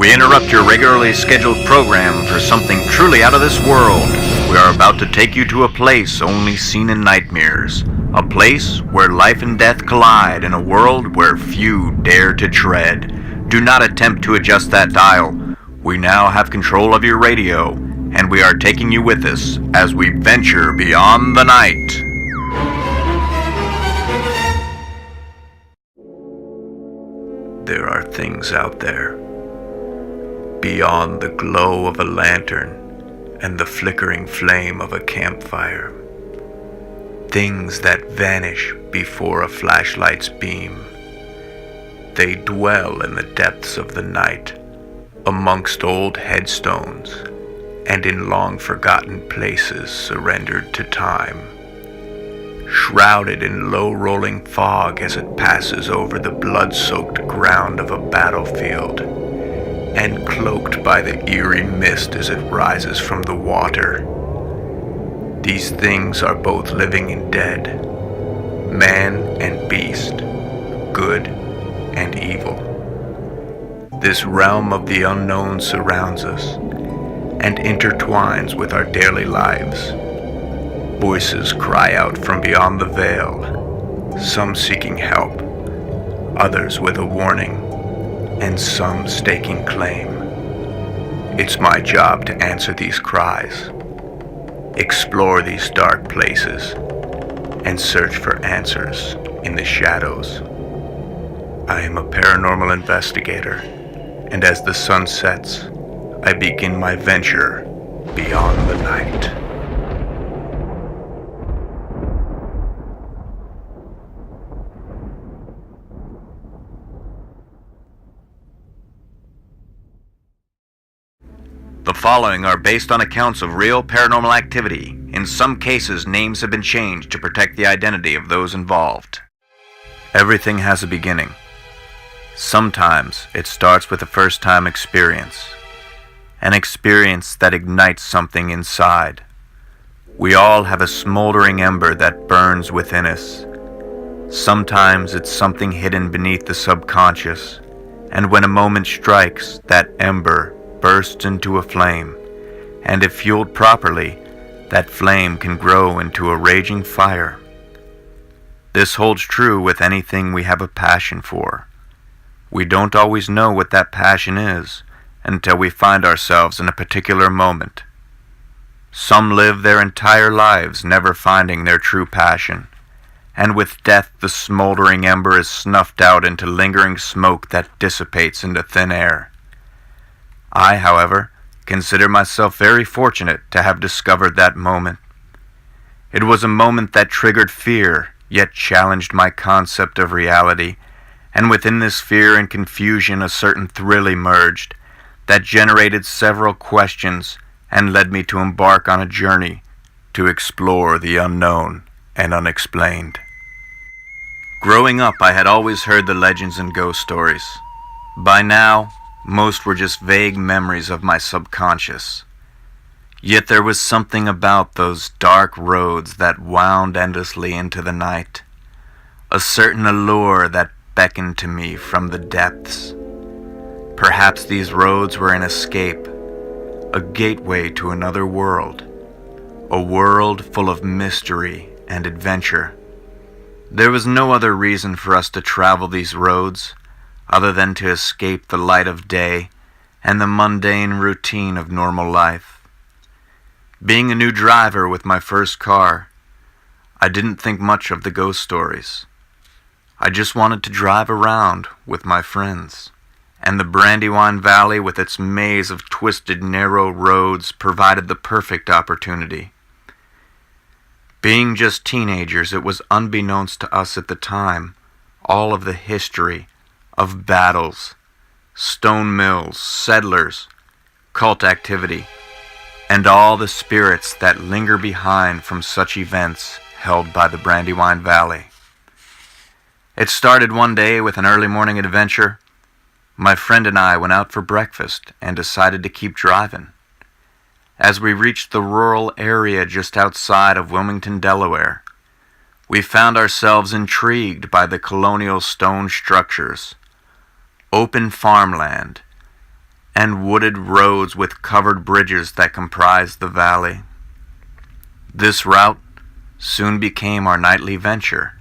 We interrupt your regularly scheduled program for something truly out of this world. We are about to take you to a place only seen in nightmares. A place where life and death collide in a world where few dare to tread. Do not attempt to adjust that dial. We now have control of your radio, and we are taking you with us as we venture beyond the night. There are things out there, beyond the glow of a lantern and the flickering flame of a campfire. Things that vanish before a flashlight's beam. They dwell in the depths of the night, amongst old headstones, and in long-forgotten places surrendered to time. Shrouded in low-rolling fog as it passes over the blood-soaked ground of a battlefield, and cloaked by the eerie mist as it rises from the water. These things are both living and dead, man and beast, good and evil. This realm of the unknown surrounds us and intertwines with our daily lives. Voices cry out from beyond the veil, some seeking help, others with a warning, and some staking claim. It's my job to answer these cries, explore these dark places, and search for answers in the shadows. I am a paranormal investigator, and as the sun sets, I begin my venture beyond the night. The following are based on accounts of real paranormal activity. In some cases, names have been changed to protect the identity of those involved. Everything has a beginning. Sometimes it starts with a first-time experience. An experience that ignites something inside. We all have a smoldering ember that burns within us. Sometimes it's something hidden beneath the subconscious, and when a moment strikes, that ember bursts into a flame, and if fueled properly, that flame can grow into a raging fire. This holds true with anything we have a passion for. We don't always know what that passion is until we find ourselves in a particular moment. Some live their entire lives never finding their true passion, and with death the smoldering ember is snuffed out into lingering smoke that dissipates into thin air. I, however, consider myself very fortunate to have discovered that moment. It was a moment that triggered fear, yet challenged my concept of reality, and within this fear and confusion a certain thrill emerged that generated several questions and led me to embark on a journey to explore the unknown and unexplained. Growing up, I had always heard the legends and ghost stories. By now, most were just vague memories of my subconscious. Yet there was something about those dark roads that wound endlessly into the night, a certain allure that beckoned to me from the depths. Perhaps these roads were an escape, a gateway to another world, a world full of mystery and adventure. There was no other reason for us to travel these roads other than to escape the light of day and the mundane routine of normal life. Being a new driver with my first car, I didn't think much of the ghost stories. I just wanted to drive around with my friends, and the Brandywine Valley with its maze of twisted, narrow roads provided the perfect opportunity. Being just teenagers, it was unbeknownst to us at the time, all of the history of battles, stone mills, settlers, cult activity, and all the spirits that linger behind from such events held by the Brandywine Valley. It started one day with an early morning adventure. My friend and I went out for breakfast and decided to keep driving. As we reached the rural area just outside of Wilmington, Delaware, we found ourselves intrigued by the colonial stone structures, open farmland, and wooded roads with covered bridges that comprised the valley. This route soon became our nightly venture,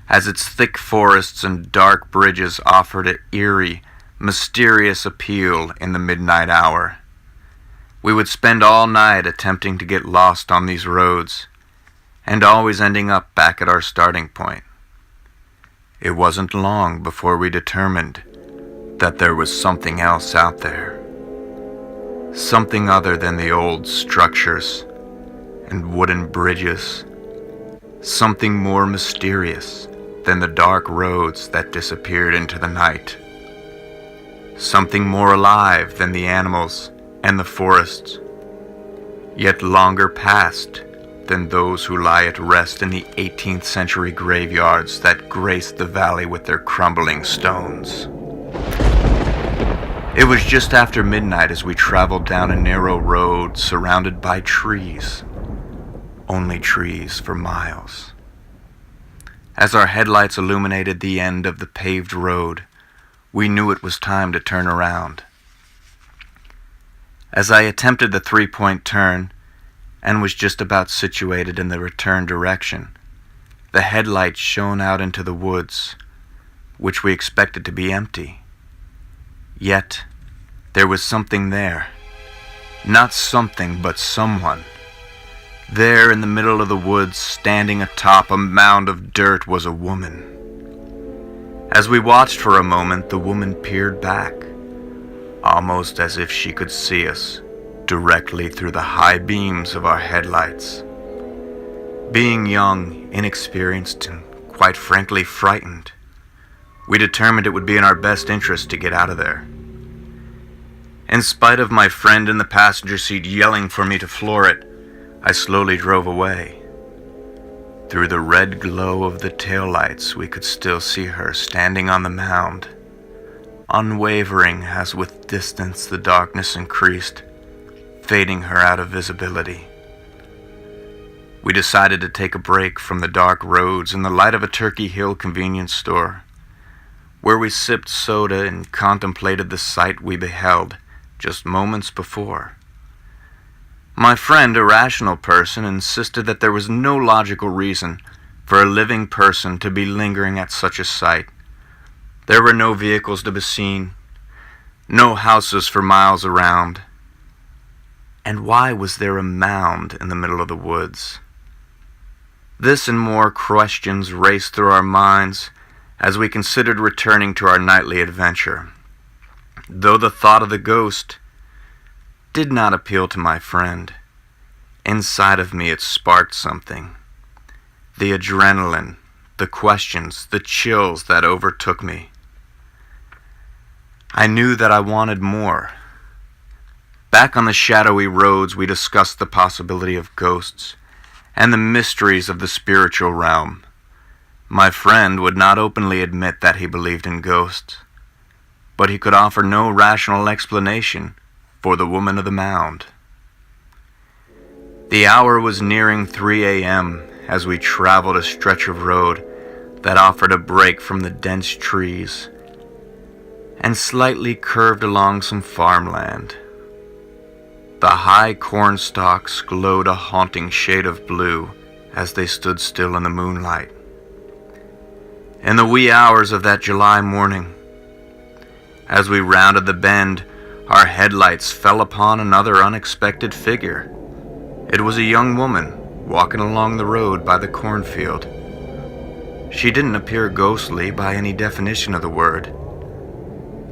as its thick forests and dark bridges offered an eerie, mysterious appeal in the midnight hour. We would spend all night attempting to get lost on these roads, and always ending up back at our starting point. It wasn't long before we determined that there was something else out there. Something other than the old structures and wooden bridges. Something more mysterious than the dark roads that disappeared into the night. Something more alive than the animals and the forests, yet longer past than those who lie at rest in the 18th century graveyards that graced the valley with their crumbling stones. It was just after midnight as we traveled down a narrow road surrounded by trees. Only trees for miles. As our headlights illuminated the end of the paved road, we knew it was time to turn around. As I attempted the three-point turn and was just about situated in the return direction, the headlights shone out into the woods, which we expected to be empty. Yet, there was something there. Not something, but someone. There in the middle of the woods, standing atop a mound of dirt, was a woman. As we watched for a moment, the woman peered back, almost as if she could see us directly through the high beams of our headlights. Being young, inexperienced, and quite frankly frightened, we determined it would be in our best interest to get out of there. In spite of my friend in the passenger seat yelling for me to floor it, I slowly drove away. Through the red glow of the taillights, we could still see her standing on the mound, unwavering as with distance the darkness increased, fading her out of visibility. We decided to take a break from the dark roads in the light of a Turkey Hill convenience store, where we sipped soda and contemplated the sight we beheld just moments before. My friend, a rational person, insisted that there was no logical reason for a living person to be lingering at such a sight. There were no vehicles to be seen, no houses for miles around. And why was there a mound in the middle of the woods? This and more questions raced through our minds as we considered returning to our nightly adventure, though the thought of the ghost did not appeal to my friend. Inside of me it sparked something. The adrenaline, the questions, the chills that overtook me. I knew that I wanted more. Back on the shadowy roads, we discussed the possibility of ghosts and the mysteries of the spiritual realm. My friend would not openly admit that he believed in ghosts, but he could offer no rational explanation for the woman of the mound. The hour was nearing 3 a.m. as we traveled a stretch of road that offered a break from the dense trees and slightly curved along some farmland. The high corn stalks glowed a haunting shade of blue as they stood still in the moonlight. In the wee hours of that July morning, as we rounded the bend, our headlights fell upon another unexpected figure. It was a young woman walking along the road by the cornfield. She didn't appear ghostly by any definition of the word,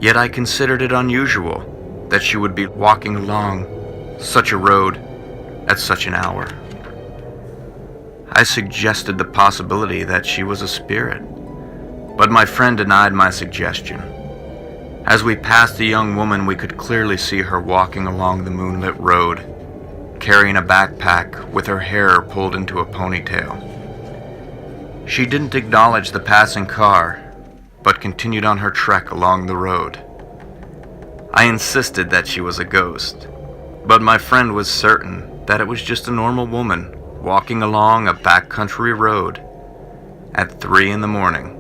yet I considered it unusual that she would be walking along such a road at such an hour. I suggested the possibility that she was a spirit, but my friend denied my suggestion. As we passed the young woman, we could clearly see her walking along the moonlit road, carrying a backpack with her hair pulled into a ponytail. She didn't acknowledge the passing car, but continued on her trek along the road. I insisted that she was a ghost, but my friend was certain that it was just a normal woman walking along a backcountry road at 3 in the morning.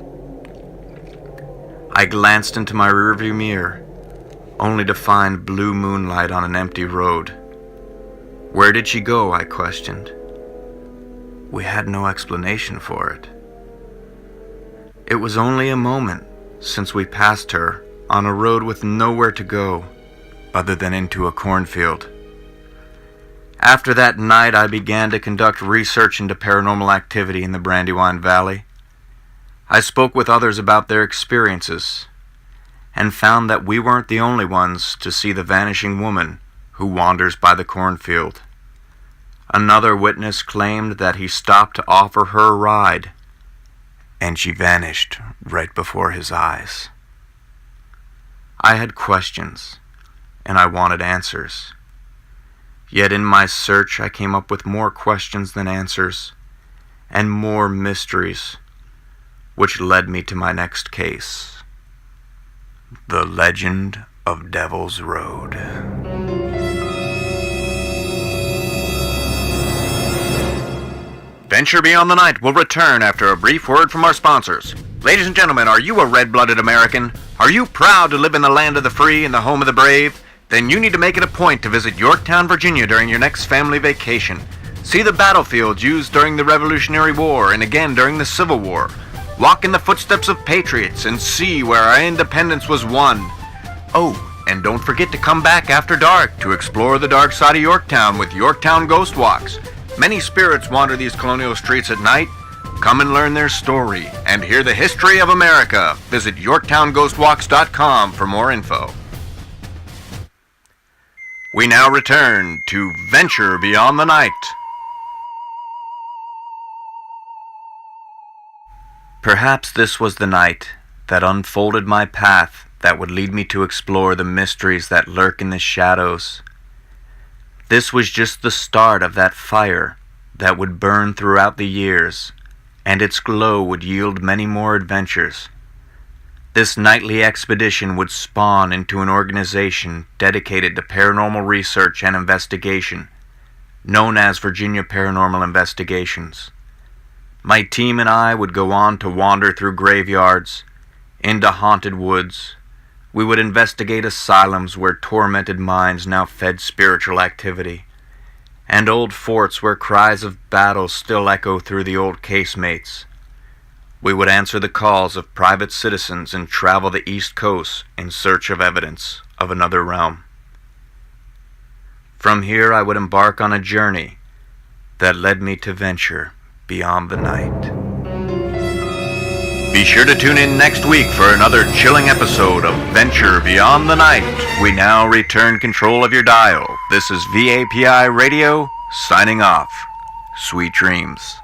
I glanced into my rearview mirror, only to find blue moonlight on an empty road. Where did she go? I questioned. We had no explanation for it. It was only a moment since we passed her on a road with nowhere to go other than into a cornfield. After that night, I began to conduct research into paranormal activity in the Brandywine Valley. I spoke with others about their experiences and found that we weren't the only ones to see the vanishing woman who wanders by the cornfield. Another witness claimed that he stopped to offer her a ride, and she vanished right before his eyes. I had questions, and I wanted answers. Yet in my search, I came up with more questions than answers, and more mysteries, which led me to my next case. The Legend of Devil's Road. Venture Beyond the Night will return after a brief word from our sponsors. Ladies and gentlemen, are you a red-blooded American? Are you proud to live in the land of the free and the home of the brave? Then you need to make it a point to visit Yorktown, Virginia during your next family vacation. See the battlefields used during the Revolutionary War and again during the Civil War. Walk in the footsteps of patriots and see where our independence was won. Oh, and don't forget to come back after dark to explore the dark side of Yorktown with Yorktown Ghost Walks. Many spirits wander these colonial streets at night. Come and learn their story and hear the history of America. Visit YorktownGhostWalks.com for more info. We now return to Venture Beyond the Night. Perhaps this was the night that unfolded my path that would lead me to explore the mysteries that lurk in the shadows. This was just the start of that fire that would burn throughout the years, and its glow would yield many more adventures. This nightly expedition would spawn into an organization dedicated to paranormal research and investigation, known as Virginia Paranormal Investigations. My team and I would go on to wander through graveyards, into haunted woods. We would investigate asylums where tormented minds now fed spiritual activity, and old forts where cries of battle still echo through the old casemates. We would answer the calls of private citizens and travel the East Coast in search of evidence of another realm. From here I would embark on a journey that led me to venture beyond the night. Be sure to tune in next week for another chilling episode of Venture Beyond the Night. We now return control of your dial. This is VAPI Radio, signing off. Sweet dreams.